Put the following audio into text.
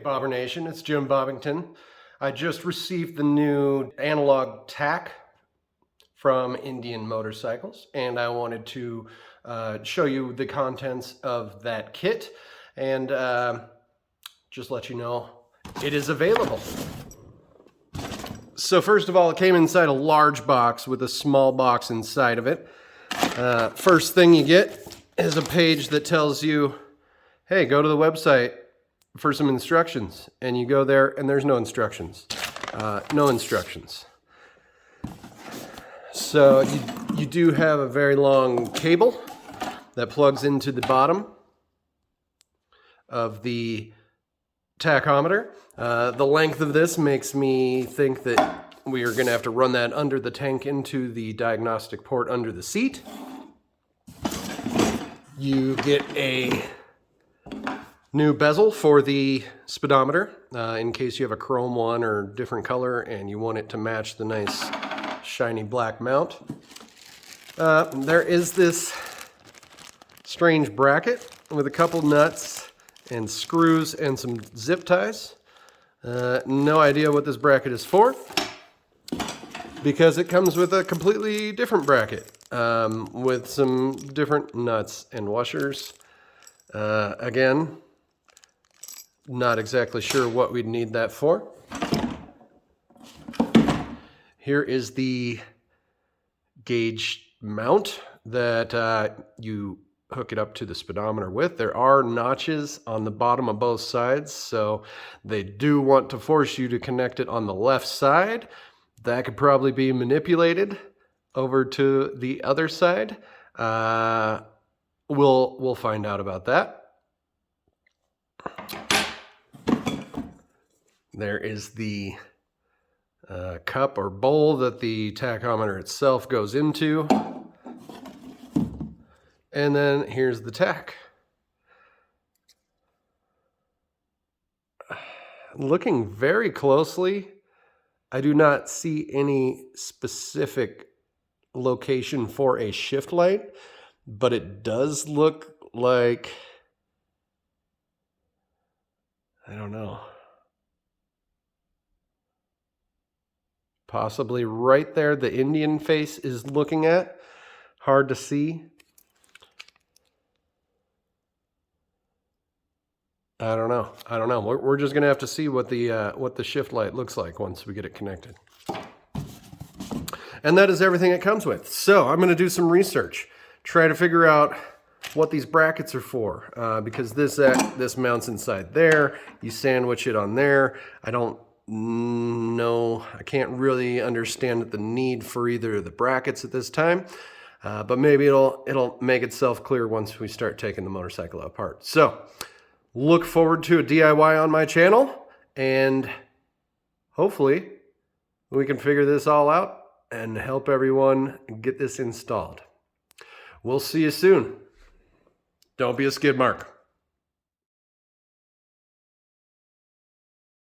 Bobber Nation, it's Jim Bobbington. I just received the new Analog Tac from Indian Motorcycles, and I wanted to show you the contents of that kit and just let you know it is available. So first of all, it came inside a large box with a small box inside of it. First thing you get is a page that tells you, hey, go to the website for some instructions, and you go there and there's no instructions. So you do have a very long cable that plugs into the bottom of the tachometer. The length of this makes me think that we are going to have to run that under the tank into the diagnostic port under the seat. You get a new bezel for the speedometer in case you have a chrome one or different color and you want it to match the nice shiny black mount. There is this strange bracket with a couple nuts and screws and some zip ties. No idea what this bracket is for because it comes with a completely different bracket with some different nuts and washers. Again, not exactly sure what we'd need that for. Here is the gauge mount that you hook it up to the speedometer with. There are notches on the bottom of both sides, so they do want to force you to connect it on the left side. That could probably be manipulated over to the other side. We'll find out about that. There is the cup or bowl that the tachometer itself goes into. And then here's the tack. Looking very closely, I do not see any specific location for a shift light, but it does look like, I don't know, possibly right there the Indian face is looking at. Hard to see. I don't know. We're just gonna have to see what the shift light looks like once we get it connected. And that is everything it comes with. So I'm gonna do some research, try to figure out what these brackets are for, because this mounts inside there. You sandwich it on there. I don't know. I can't really understand the need for either of the brackets at this time, but maybe it'll make itself clear once we start taking the motorcycle apart. So look forward to a DIY on my channel, and hopefully we can figure this all out and help everyone get this installed. We'll see you soon. Don't be a skid mark.